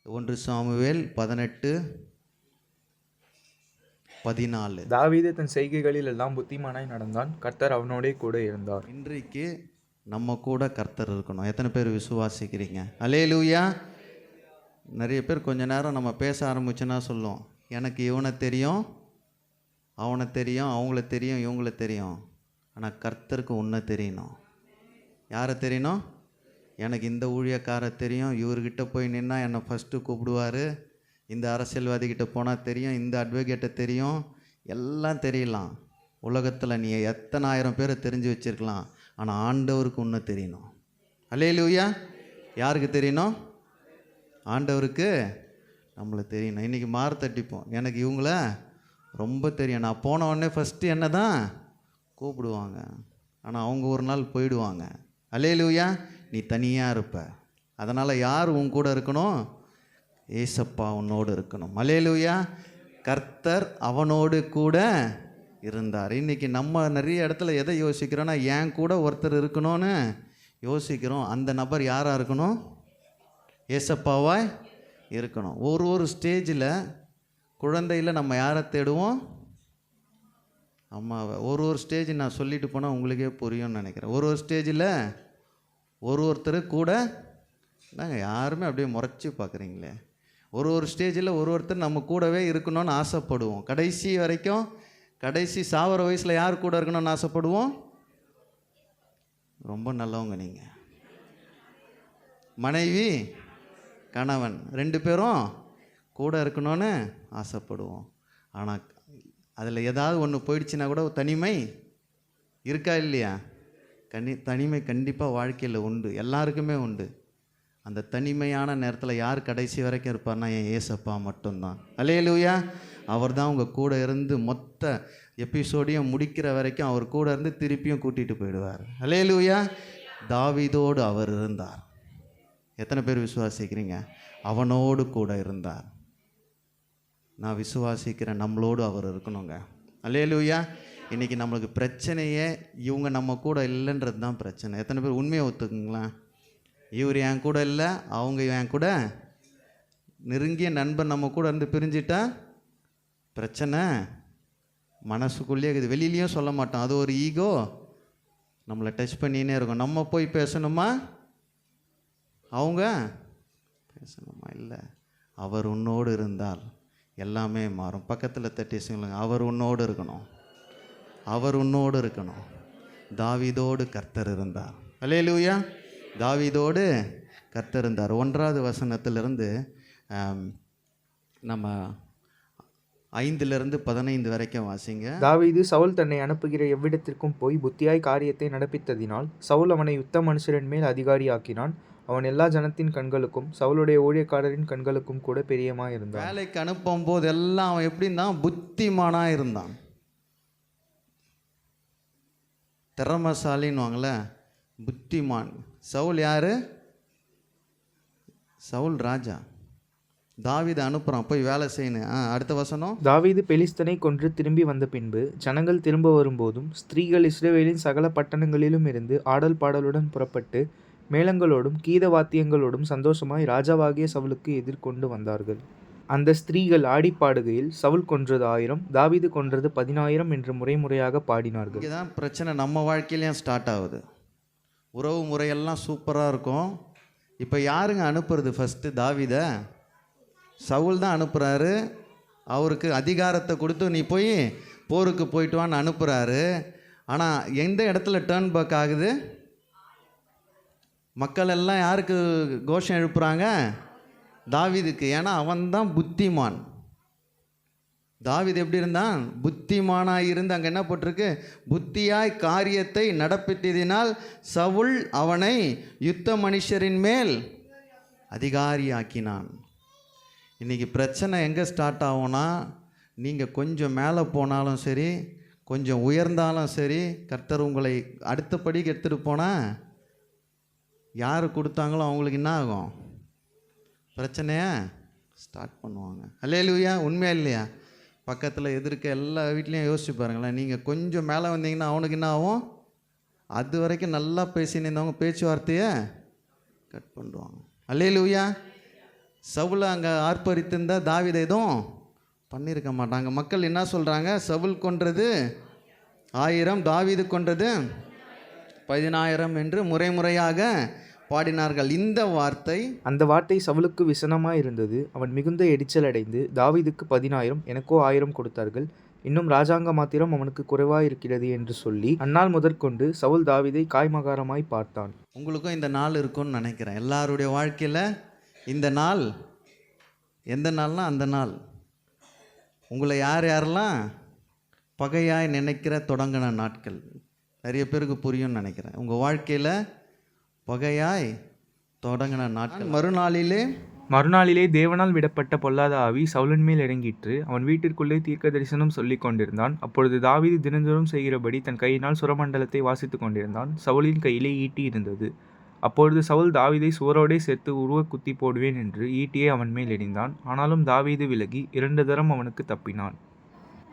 1 Samuel 18:14. தாவீது தன் செய்கைகளில் எல்லாம் புத்திமானாய் நடந்தான், கர்த்தர் அவனோடே கூட இருந்தார். இன்றைக்கு நம்ம கூட கர்த்தர் இருக்கணும். எத்தனை பேர் விசுவாசிக்கிறீங்க? அல்லேலூயா. நிறைய பேர் கொஞ்ச நேரம் நம்ம பேச ஆரம்பிச்சோன்னா சொல்லுவோம், எனக்கு இவனை தெரியும், அவனை தெரியும், அவங்கள தெரியும், இவங்கள தெரியும். ஆனால் கர்த்தருக்கு உன்னை தெரியணும். யாரை தெரியணும்? எனக்கு இந்த ஊழியக்காரை தெரியும், இவர்கிட்ட போய் நின்னா என்னை ஃபஸ்ட்டு கூப்பிடுவார், இந்த அரசியல்வாதிகிட்ட போனால் தெரியும், இந்த அட்வொகேட்டை தெரியும், எல்லாம் தெரியலாம். உலகத்தில் நீ எத்தனை ஆயிரம் பேரை தெரிஞ்சு வச்சுருக்கலாம், ஆனால் ஆண்டவருக்கு உன்னை தெரியணும். அல்லேலூயா. யாருக்கு தெரியணும்? ஆண்டவருக்கு நம்மளை தெரியணும். இன்றைக்கி மாறு தட்டிப்போம், எனக்கு இவங்கள ரொம்ப தெரியும், நான் போன உடனே ஃபஸ்ட்டு என்ன தான் கூப்பிடுவாங்க, ஆனால் அவங்க ஒரு நாள் போயிடுவாங்க. அல்லேலூயா. நீ தனியாக இருப்ப. அதனால் யார் உன் கூட இருக்கணும்? ஏசப்பா உன்னோடு இருக்கணும். அல்லேலூயா. கர்த்தர் அவனோடு கூட இருந்தார். இன்றைக்கி நம்ம நிறைய இடத்துல எதை யோசிக்கிறோன்னா, என் கூட ஒருத்தர் இருக்கணும்னு யோசிக்கிறோம். அந்த நபர் யாராக இருக்கணும்? ஏசப்பாவாய் இருக்கணும். ஒரு ஸ்டேஜில் குழந்தையில் நம்ம யாரை தேடுவோம்? அம்மாவை. ஒரு ஸ்டேஜ் நான் சொல்லிட்டு போனால் உங்களுக்கே புரியும்னு நினைக்கிறேன். ஒரு ஸ்டேஜில் ஒருத்தர் கூட நாங்கள் யாருமே அப்படியே முறைச்சி பார்க்குறீங்களே. ஒரு ஸ்டேஜில் ஒருத்தர் நம்ம கூடவே இருக்கணும்னு ஆசைப்படுவோம். கடைசி வரைக்கும், கடைசி சாவர வயசில் யார் கூட இருக்கணும்னு ஆசைப்படுவோம்? ரொம்ப நல்லவங்க நீங்கள். மனைவி கணவன் 2 பேரும் கூட இருக்கணும்னு ஆசைப்படுவோம். ஆனால் அதில் ஏதாவது ஒன்று போயிடுச்சுன்னா கூட தனிமை இருக்கா இல்லையா? தனிமை கண்டிப்பாக வாழ்க்கையில் உண்டு, எல்லாருக்குமே உண்டு. அந்த தனிமையான நேரத்தில் யார் கடைசி வரைக்கும் இருப்பார்னா என் ஏசப்பா மட்டும்தான். அல்லேலூயா. அவர் தான் உங்கள் கூட இருந்து மொத்த எபிசோடையும் முடிக்கிற வரைக்கும் அவர் கூட இருந்து திருப்பியும் கூட்டிகிட்டு போயிடுவார். அல்லேலூயா. தாவீதோடு அவர் இருந்தார். எத்தனை பேர் விசுவாசிக்கிறீங்க? அவனோடு கூட இருந்தார். நான் விசுவாசிக்கிறேன், நம்மளோடு அவர் இருக்கணுங்க. அல்லேலூயா. இன்றைக்கி நம்மளுக்கு பிரச்சனையே இவங்க நம்ம கூட இல்லைன்றது தான் பிரச்சனை. எத்தனை பேர் உண்மையை ஒத்துக்குங்களா? இவர் என் கூட இல்லை, அவங்க என் கூட, நெருங்கிய நண்பன் நம்ம கூட இருந்து பிரிஞ்சிட்டா பிரச்சனை மனசுக்குள்ளேயே இருக்குது. வெளியிலையும் சொல்ல மாட்டோம், அது ஒரு ஈகோ நம்மளை டச் பண்ணினே இருக்கும். நம்ம போய் பேசணுமா, அவங்க பேசணுமா? இல்லை. அவர் உன்னோடு இருந்தால் எல்லாமே மாறும். பக்கத்தில் தட்டி சொல்லுங்க, அவர் உன்னோடு இருக்கணும், அவர் உன்னோடு இருக்கணும். தாவீதோடு கர்த்தர் இருந்தார். அல்லேலூயா. தாவீதோடு கர்த்தர் இருந்தார். 1வது வசனத்திலிருந்து நம்ம 5 15 வரைக்கும் வாசிங்க. தாவீது சவுல் தன்னை அனுப்புகிற எவ்விடத்திற்கும் போய் புத்தியாய் காரியத்தை நடப்பித்ததினால் சவுல் அவனை யுத்த மனுஷரின் மேல் அதிகாரியாக்கினான். அவன் எல்லா ஜனத்தின் கண்களுக்கும் சவுளுடைய ஊழியக்காரரின் கண்களுக்கும் கூட பிரியமாக இருந்தான். வேலைக்கு அனுப்பும் போது எல்லாம் அவன் எப்படின்னா புத்திமானாக இருந்தான். திறமசாலின்னு புத்திமான். சவுல் யார்? சவுல் ராஜா. தாவீது அனுப்புகிறான், போய் வேலை செய்யணும். அடுத்த வசனம். தாவீது பெலிஸ்தனை கொன்று திரும்பி வந்த பின்பு ஜனங்கள் திரும்ப வரும்போதும் ஸ்திரீகள் இஸ்ரவேலின் சகல பட்டணங்களிலும் இருந்து ஆடல் பாடலுடன் புறப்பட்டு மேளங்களோடும் கீத வாத்தியங்களோடும் சந்தோஷமாய் ராஜாவாகிய சவுலுக்கு எதிர்கொண்டு வந்தார்கள். அந்த ஸ்திரீகள் ஆடி பாடுகையில் சவுல் கொன்றது 1000, தாவீது கொன்றது 10000 என்று முறையாக பாடினார்கள். இதுதான் பிரச்சனை நம்ம வாழ்க்கையிலையும் ஸ்டார்ட் ஆகுது. உறவு முறையெல்லாம் சூப்பராக இருக்கும். இப்போ யாருங்க அனுப்புறது? ஃபஸ்ட்டு தாவீதை சவுல் தான் அனுப்புகிறாரு. அவருக்கு அதிகாரத்தை கொடுத்து நீ போய் போருக்கு போயிட்டு வான்னு அனுப்புகிறாரு. ஆனால் எந்த இடத்துல டேர்ன் பேக் ஆகுது? மக்கள் எல்லாம் யாருக்கு கோஷம் எழுப்புகிறாங்க? தாவீதுக்கு. ஏன்னா அவன் தான் புத்திமான். தாவீது எப்படி இருந்தான்? புத்திமானாக இருந்து, அங்கே என்ன போட்டிருக்கு? புத்தியாய் காரியத்தை நடப்பித்ததினால் சவுல் அவனை யுத்த மனுஷரின் மேல் அதிகாரியாக்கினான். இன்றைக்கி பிரச்சனை எங்கே ஸ்டார்ட் ஆகும்னா, நீங்கள் கொஞ்சம் மேலே போனாலும் சரி, கொஞ்சம் உயர்ந்தாலும் சரி, கர்த்தர் உங்களை அடுத்த படிக்கு எடுத்துகிட்டு போனால் யார் கொடுத்தாங்களோ அவங்களுக்கு என்ன ஆகும்? பிரச்சனையை ஸ்டார்ட் பண்ணுவாங்க. அல்லேலூயா. உண்மையா இல்லையா? பக்கத்தில் எதிர்க்க எல்லா வீட்லேயும் யோசிச்சு பாருங்களேன். நீங்கள் கொஞ்சம் மேலே வந்தீங்கன்னா அவனுக்கு என்ன ஆகும்? அது வரைக்கும் நல்லா பேசின்னு இருந்தவங்க பேச்சுவார்த்தையை கட் பண்ணுவாங்க. அல்லேலூயா. சவுலை அங்கே ஆர்ப்பரித்திருந்தா தாவீது எதுவும் பண்ணியிருக்க மாட்டாங்க. மக்கள் என்ன சொல்கிறாங்க? சவுல் கொன்றது 1000, தாவீது கொன்றது 10000 என்று முறையாக பாடினார்கள். இந்த வார்த்தை அந்த வார்த்தை சவுலுக்கு விசனமாய் இருந்தது. அவன் மிகுந்த எரிச்சல் அடைந்து, தாவீதுக்கு 10000, எனக்கோ 1000 கொடுத்தார்கள். இன்னும் ராஜாங்க மாத்திரம் அவனுக்கு குறைவாயிருக்கிறது என்று சொல்லி அந்நாள் முதற்கொண்டு சவுல் தாவீதை காய்மகாரமாய் பார்த்தான். உங்களுக்கும் இந்த நாள் இருக்கும்னு நினைக்கிறேன். எல்லாருடைய வாழ்க்கையில் இந்த நாள் எந்த நாள்னா அந்த நாள். உங்களை யாரெல்லாம் பகையாய் நினைக்கிற தொடங்கின நாட்கள் நிறைய பேருக்கு புரியும்னு நினைக்கிறேன். உங்கள் வாழ்க்கையில் பகையாய் தொடங்கின நாட்கள். மறுநாளிலே தேவனால் விடப்பட்ட பொல்லாத ஆவி சவுலின் மேல் இறங்கிற்று. அவன் வீட்டிற்குள்ளே தீர்க்க தரிசனம் சொல்லிக் கொண்டிருந்தான். அப்பொழுது தாவீது தினந்தோறும் செய்கிறபடி தன் கையினால் சுரமண்டலத்தை வாசித்துக் கொண்டிருந்தான். சவுலின் கையிலே ஈட்டி இருந்தது. அப்பொழுது சவுல் தாவீதை சுவரோடே சேர்த்து உருவ குத்தி போடுவேன் என்று ஈட்டியை அவன் மேல் எறிந்தான். ஆனாலும் தாவீது விலகி 2 தரம் அவனுக்கு தப்பினான்.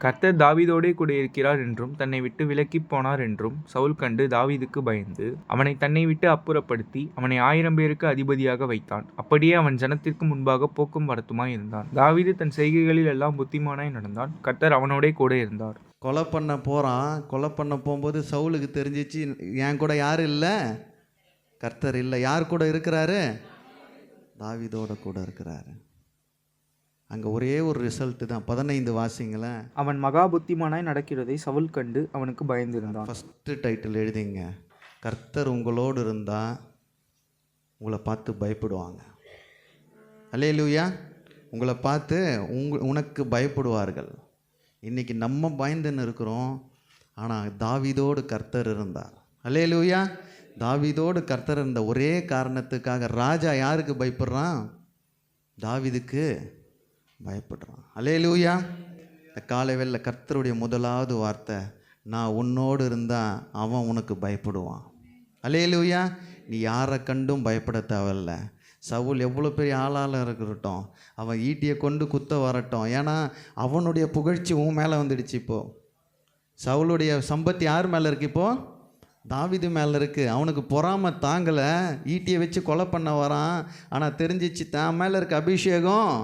கர்த்தர் தாவீதோடே கூட இருக்கிறார் என்றும் தன்னை விட்டு விலக்கிப் போனார் என்றும் சவுல் கண்டு தாவீதுக்கு பயந்து அவனை தன்னை விட்டு அப்புறப்படுத்தி அவனை 1000 பேருக்கு அதிபதியாக வைத்தான். அப்படியே அவன் ஜனத்திற்கு முன்பாக போக்கும் வரத்துமாய் இருந்தான். தாவீது தன் செய்கைகளில் எல்லாம் புத்திமானாய் நடந்தான். கர்த்தர் அவனோடே கூட இருந்தார். கொலை பண்ண போகும்போது சவுலுக்கு தெரிஞ்சிச்சு, என் கூட யாரும் இல்லை, கர்த்தர் இல்லை. யார் கூட இருக்கிறாரு? தாவீதோட கூட இருக்கிறாரு. அங்கே ஒரே ஒரு ரிசல்ட்டு தான். 15 வாசிங்களேன். அவன் மகா புத்திமானாய் நடக்கிறதை சவுல் கண்டு அவனுக்கு பயந்திருந்தான். ஃபஸ்ட்டு டைட்டில் எழுதிங்க, கர்த்தர் உங்களோடு இருந்தால் உங்களை பார்த்து பயப்படுவாங்க. அல்லேலூயா. உங்களை பார்த்து உனக்கு பயப்படுவார்கள். இன்றைக்கி நம்ம பயந்துன்னு இருக்கிறோம், ஆனால் தாவீதோடு கர்த்தர் இருந்தார். அல்லேலூயா. தாவீதோடு கர்த்தர் இருந்த ஒரே காரணத்துக்காக ராஜா யாருக்கு பயப்படுறான்? தாவீதுக்கு பயப்படுறான். அல்லேலூயா. இந்த காலை வேளையில கர்த்தருடைய முதலாவது வார்த்தை, நான் உன்னோடு இருந்தால் அவன் உனக்கு பயப்படுவான். அல்லேலூயா. நீ யாரை கண்டும் பயப்பட தேவையில்ல. சவுல் எவ்வளோ பெரிய ஆளால் இருக்கட்டும், அவன் ஈட்டியை கொண்டு குத்த வரட்டும், ஏன்னா அவனுடைய புகழ்ச்சி உன் மேலே வந்துடுச்சு. இப்போது சவுளுடைய சம்பத்து யார் மேலே இருக்குது? இப்போது தாவீது மேலே இருக்குது. அவனுக்கு பொறாமை தாங்கலை, ஈட்டியை வச்சு கொலை பண்ண வரான். ஆனால் தெரிஞ்சிச்சு தான் மேலே இருக்க அபிஷேகம்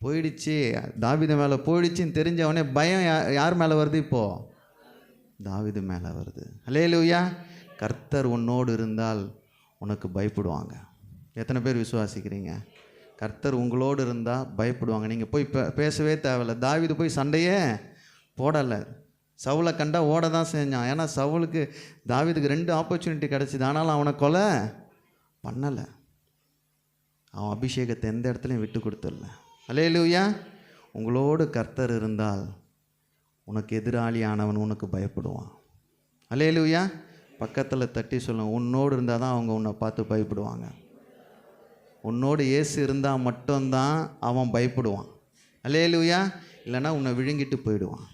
போயிடுச்சு, தாவீது மேலே போயிடுச்சின்னு தெரிஞ்சவனே பயம் யார் மேலே வருது? இப்போது தாவீது மேலே வருது. அல்லேலூயா. கர்த்தர் உன்னோடு இருந்தால் உனக்கு பயப்படுவாங்க. எத்தனை பேர் விசுவாசிக்கிறீங்க? கர்த்தர் உங்களோடு இருந்தால் பயப்படுவாங்க. நீங்கள் போய் பேசவே தேவையில்லை. தாவீது போய் சண்டையே போடலை. சவுலை கண்டா ஓட தான் செஞ்சான். ஏன்னா சவுலுக்கு தாவீதுக்கு 2 ஆப்பர்ச்சுனிட்டி கிடச்சிது, ஆனாலும் அவனை கொலை பண்ணலை. அவன் அபிஷேகத்தை எந்த இடத்துலையும் விட்டு கொடுத்துடல. அல்லேலூயா. உங்களோடு கர்த்தர் இருந்தால் உனக்கு எதிராளியானவன் உனக்கு பயப்படுவான். அல்லேலூயா. பக்கத்தில் தட்டி சொல்லுங்க, உன்னோடு இருந்தால் தான் அவங்க உன்னை பார்த்து பயப்படுவாங்க. உன்னோடு இயேசு இருந்தால் மட்டும்தான் அவன் பயப்படுவான். அல்லேலூயா. இல்லைன்னா உன்னை விழுங்கிட்டு போயிடுவான்.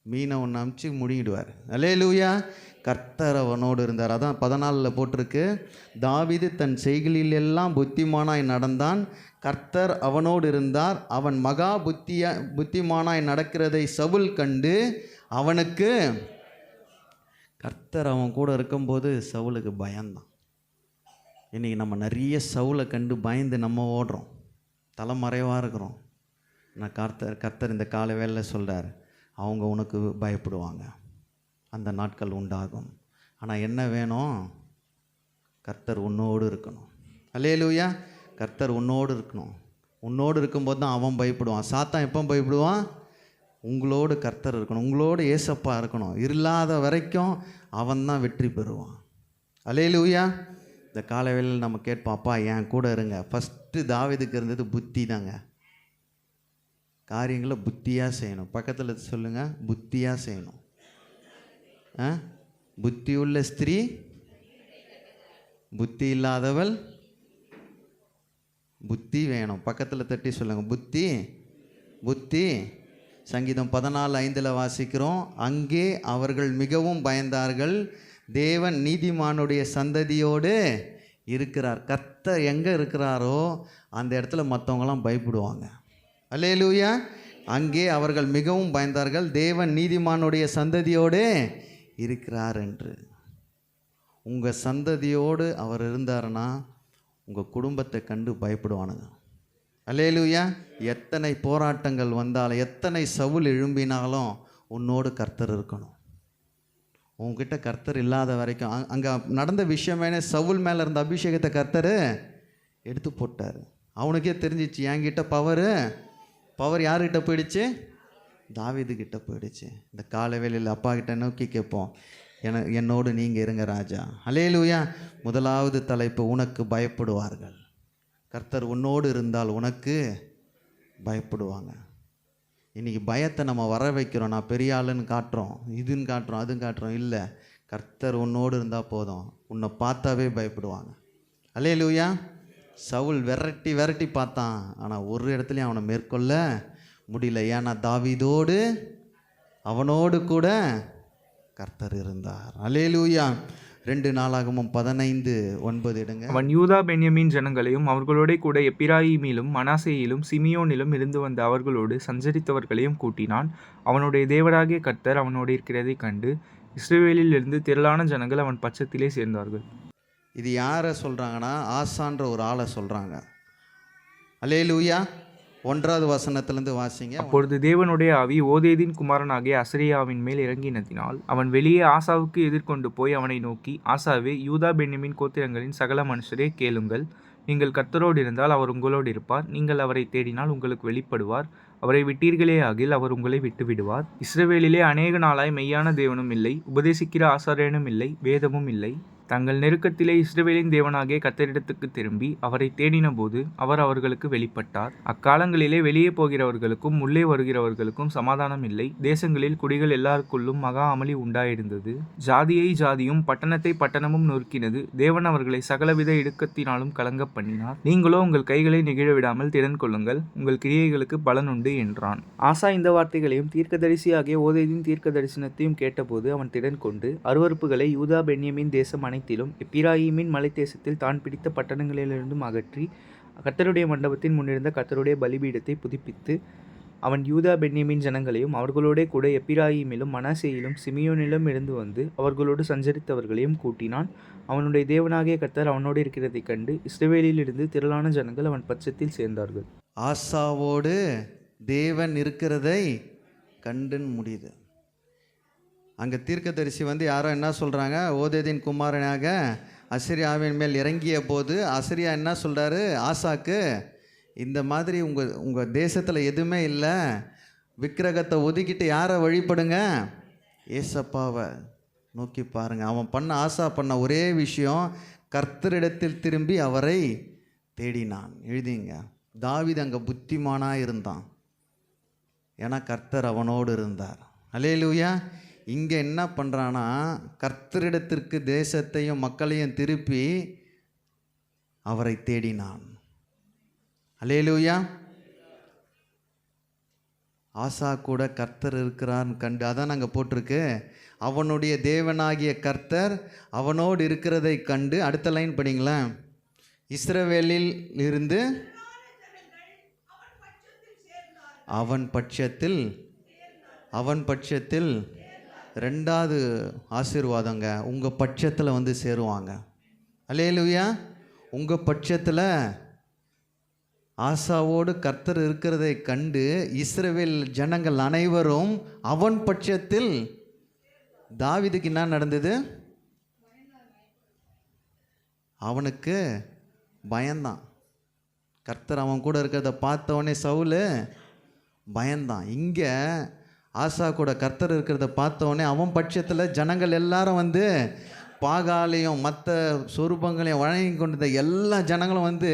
மீனை ஒன்று அமுச்சு முழுங்கிடுவார். அல்லேலூயா. கர்த்தர் அவனோடு இருந்தார். அதான் 14 போட்டிருக்கு, தாவீது தன் செய்கைகளில் எல்லாம் புத்திமானாய் நடந்தான், கர்த்தர் அவனோடு இருந்தார், அவன் மகா புத்திமானாய் நடக்கிறதை சவுல் கண்டு அவனுக்கு, கர்த்தர் அவன் கூட இருக்கும்போது சவுலுக்கு பயந்தான். இன்றைக்கி நம்ம நிறைய சவுலை கண்டு பயந்து நம்ம ஓடுறோம், தலைமறைவாக இருக்கிறோம். நான் கர்த்தர் இந்த காலை வேளையில் சொல்கிறார், அவங்க உனக்கு பயப்படுவாங்க. அந்த நாட்கள் உண்டாகும். ஆனால் என்ன வேணும்? கர்த்தர் உன்னோடு இருக்கணும். அல்லேலூயா. கர்த்தர் உன்னோடு இருக்கணும். உன்னோடு இருக்கும்போது தான் அவன் பயப்படுவான். சாத்தான் எப்போ பயப்படுவான்? உங்களோடு கர்த்தர் இருக்கணும், உங்களோடு ஏசப்பா இருக்கணும். இல்லாத வரைக்கும் அவன் தான் வெற்றி பெறுவான். அல்லேலூயா. இந்த காலவேளையில் நம்ம கேட்போம், அப்பா என் கூட இருங்க. ஃபஸ்ட்டு தாவீதுக்கு இருந்தது புத்தி தாங்க. காரியங்களை புத்தியாக செய்யணும். பக்கத்தில் சொல்லுங்கள், புத்தியாக செய்யணும். புத்தி உள்ள ஸ்திரீ புத்தி இல்லாதவள். புத்தி வேணும். பக்கத்தில் தட்டி சொல்லுங்கள், புத்தி புத்தி. சங்கீதம் 14:5 வாசிக்கிறோம், அங்கே அவர்கள் மிகவும் பயந்தார்கள், தேவன் நீதிமானுடைய சந்ததியோடு இருக்கிறார். கர்த்தர் எங்கே இருக்கிறாரோ அந்த இடத்துல மற்றவங்களாம் பயப்படுவாங்க. அல்லேலூயா. அங்கே அவர்கள் மிகவும் பயந்தார்கள், தேவன் நீதிமானுடைய சந்ததியோடு இருக்கிறார் என்று. உங்கள் சந்ததியோடு அவர் இருந்தாருன்னா உங்கள் குடும்பத்தை கண்டு பயப்படுவானுங்க. அல்லேலூயா. எத்தனை போராட்டங்கள் வந்தாலும், எத்தனை சவுல் எழும்பினாலும் உன்னோடு கர்த்தர் இருக்கணும். உன்கிட்ட கர்த்தர் இல்லாத வரைக்கும் அங்கே நடந்த விஷயமே, சவுல் மேலே இருந்த அபிஷேகத்தை கர்த்தர் எடுத்து போட்டார். அவனுக்கே தெரிஞ்சிச்சு, என்கிட்ட பவர் யார்கிட்ட போயிடுச்சு? தாவீதுகிட்ட போயிடுச்சு. இந்த கால வேளையில் அப்பா கிட்ட நோக்கி கேட்போம், என்னோடு நீங்கள் இருங்க ராஜா. அல்லேலூயா. முதலாவது தலைப்பு, உனக்கு பயப்படுவார்கள். கர்த்தர் உன்னோடு இருந்தால் உனக்கு பயப்படுவாங்க. இன்றைக்கி பயத்தை நம்ம வர வைக்கிறோம். நான் பெரிய ஆளுன்னு காட்டுறோம், இதுன்னு காட்டுறோம், அதுன்னு காட்டுறோம். இல்லை, கர்த்தர் உன்னோடு இருந்தால் போதும், உன்னை பார்த்தாவே பயப்படுவாங்க. அல்லேலூயா. சவுல் விரட்டி பார்த்தான், ஆனால் ஒரு இடத்துலையும் அவனை மேற்கொள்ள முடியல. ஏன்னா தாவீதோடு அவனோடு கூட கர்த்தர் இருந்தார். அல்லேலூயா. 2 நாளாகமம் 15:9 எடுங்க. அவன் யூதா பென்யமீன் ஜனங்களையும் அவர்களோட கூட எப்பிராயீமிலும் மனாசேயிலும் சிமியோனிலும் இருந்து வந்த அவர்களோடு சஞ்சரித்தவர்களையும் கூட்டினான். அவனுடைய தேவனாகிய கர்த்தர் அவனோடு இருக்கிறதைக் கண்டு இஸ்ரவேலில் இருந்து திரளான ஜனங்கள் அவன் பட்சத்திலே சேர்ந்தார்கள். இது யாரை சொல்கிறாங்கன்னா, ஆசான்ற ஒரு ஆளை சொல்கிறாங்க. அல்லேலூயா. 1வது வசனத்திலிருந்து வாசிங்க. அப்பொழுது தேவனுடைய ஆவி ஓதேதின் குமாரனாகிய அசரியாவின் மேல் இறங்கினதினால் அவன் வெளியே ஆசாவுக்கு எதிர்கொண்டு போய் அவனை நோக்கி, ஆசாவே, யூதா பென்யமீன் கோத்திரங்களின் சகல மனுஷரே கேளுங்கள். நீங்கள் கர்த்தரோடு இருந்தால் அவர் உங்களோடு இருப்பார். நீங்கள் அவரை தேடினால் உங்களுக்கு வெளிப்படுவார். அவரை விட்டீர்களே ஆகில் அவர் உங்களை விட்டு விடுவார். இஸ்ரவேலிலே அநேக நாளாய் மெய்யான தேவனும் இல்லை, உபதேசிக்கிற ஆசாரியனும் இல்லை, வேதமும் இல்லை. தங்கள் நெருக்கத்திலே இஸ்ரவேலின் தேவனாகிய கர்த்தரிடத்துக்கு திரும்பி அவரை தேடின போது அவர் அவர்களுக்கு வெளிப்பட்டார். அக்காலங்களிலே வெளியே போகிறவர்களுக்கும் உள்ளே வருகிறவர்களுக்கும் சமாதானம் இல்லை. தேசங்களில் குடிகள் எல்லாருக்குள்ளும் மகா அமளி உண்டாயிருந்தது. ஜாதியை ஜாதியும் பட்டணத்தை பட்டணமும் நொறுக்கினது. தேவன் அவர்களை சகலவித இடுக்கத்தினாலும் கலங்க பண்ணினார். நீங்களோ உங்கள் கைகளை நெகிழ விடாமல் திடன் கொள்ளுங்கள், உங்கள் கிரியைகளுக்கு பலன் உண்டு என்றான். ஆசா இந்த வார்த்தைகளையும் தீர்க்கதரிசியாகிய ஓதேதின் தீர்க்க தரிசனத்தையும் கேட்டபோது அவன் திடன் கொண்டு அருவருப்புகளை யூதா பென்யமீன் தேசம் அனைத்திலும் எப்பிராயீமின் மலைத்தேசத்தில் தான் பிடித்த பட்டணங்களிலிருந்தும் அகற்றி கர்த்தருடைய மண்டபத்தின் முன்னிருந்த கர்த்தருடைய பலிபீடத்தை புதுப்பித்து அவன் யூதா பென்யமீன் ஜனங்களையும் அவர்களோட கூட எப்பிராயீமிலும் மனாசேயிலும் சிமியோனிலும் இருந்து வந்து அவர்களோடு சஞ்சரித்தவர்களையும் கூட்டினான். அவனுடைய தேவனாகிய கர்த்தர் அவனோடு இருக்கிறதைக் கண்டு இஸ்ரவேலில் இருந்து திரளான ஜனங்கள் அவன் பட்சத்தில் சேர்ந்தார்கள். ஆசாவோடு தேவன் இருக்கிறதை கண்டுன்னு முடியுது. அங்கே தீர்க்கதரிசி யாரோ என்ன சொல்கிறாங்க, ஓதேதின் குமாரனாக அசரியாவின் மேல் இறங்கிய போது அசரியா என்ன சொல்கிறாரு ஆசாக்கு, இந்த மாதிரி உங்கள் தேசத்தில் எதுவுமே இல்லை, விக்கிரகத்தை ஒதுக்கிட்டு யாரை வழிபடுங்க? ஏசப்பாவை நோக்கி பாருங்கள். அவன் ஆசா பண்ண ஒரே விஷயம், கர்த்தரிடத்தில் திரும்பி அவரை தேடினான். எழுதிங்க. தாவீது அங்கே புத்திமானாக இருந்தான், ஏன்னா கர்த்தர் அவனோடு இருந்தார். அல்லேலூயா. இங்கே என்ன பண்ணுறான்னா, கர்த்தரிடத்திற்கு தேசத்தையும் மக்களையும் திருப்பி அவரை தேடினான். அல்லேலூயா. ஆசா கூட கர்த்தர் இருக்கிறான்னு கண்டு, அதான் நாங்கள் போட்டிருக்கு, அவனுடைய தேவனாகிய கர்த்தர் அவனோடு இருக்கிறதை கண்டு. அடுத்த லைன் படிங்களேன். இஸ்ரவேலில் இருந்து அவன் பட்சத்தில் 2வது ஆசீர்வாதங்க, உங்கள் பட்சத்தில் சேருவாங்க. அல்லேலூயா. உங்கள் பட்சத்தில் ஆசாவோடு கர்த்தர் இருக்கிறதை கண்டு இஸ்ரவேல் ஜனங்கள் அனைவரும் அவன் பட்சத்தில். தாவீதுக்கு என்ன நடந்தது? அவனுக்கு பயந்தான். கர்த்தர் அவன் கூட இருக்கிறத பார்த்தவொடனே சவுல் பயந்தான். இங்கே ஆசா கூட கர்த்தர் இருக்கிறத பார்த்தவொடனே அவன் பட்சத்தில் ஜனங்கள் எல்லாரும் பாகாலையும் மற்ற சொரூபங்களையும் வழங்கி கொண்டிருந்த எல்லா ஜனங்களும்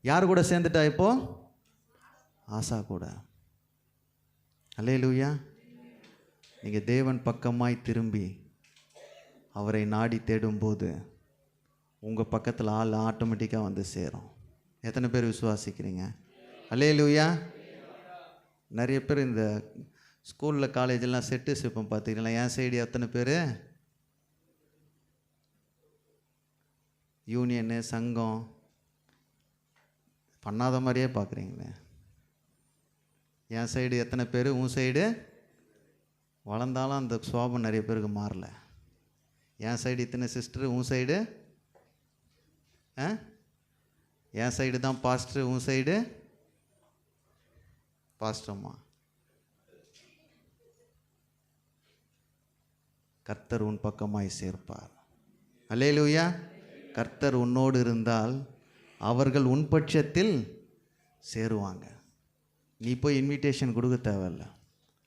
யார் கூட சேர்ந்துட்டா இப்போ? ஆசா கூட. அல்லேலூயா. நீங்கள் தேவன் பக்கமாய் திரும்பி அவரை நாடி தேடும்போது உங்கள் பக்கத்தில் ஆள் ஆட்டோமேட்டிக்காக சேரும். எத்தனை பேர் விசுவாசிக்கிறீங்க? அல்லேலூயா. நிறைய பேர் இந்த ஸ்கூலில் காலேஜெல்லாம் செட்டு சிப்பம் பார்த்துக்கலாம். என் சைடு எத்தனை பேர் யூனியனு சங்கம் பண்ணாத மாதிரியே பார்க்குறீங்களே. என் சைடு எத்தனை பேர்? உன் சைடு வளர்ந்தாலும் அந்த சுவாபம் நிறைய பேருக்கு மாறல. என் சைடு இத்தனை சிஸ்டர், உன் சைடு என் சைடு தான் பாஸ்டர், உன் சைடு பாஸ்டம்மா, கர்த்தர் உன் பக்கமாய் சேர்ப்பார். அல்லேலூயா. கர்த்தர் உன்னோடு இருந்தால் அவர்கள் உன் பட்சத்தில் சேருவாங்க. நீ போய் இன்விடேஷன் கொடுக்க தேவையில்ல.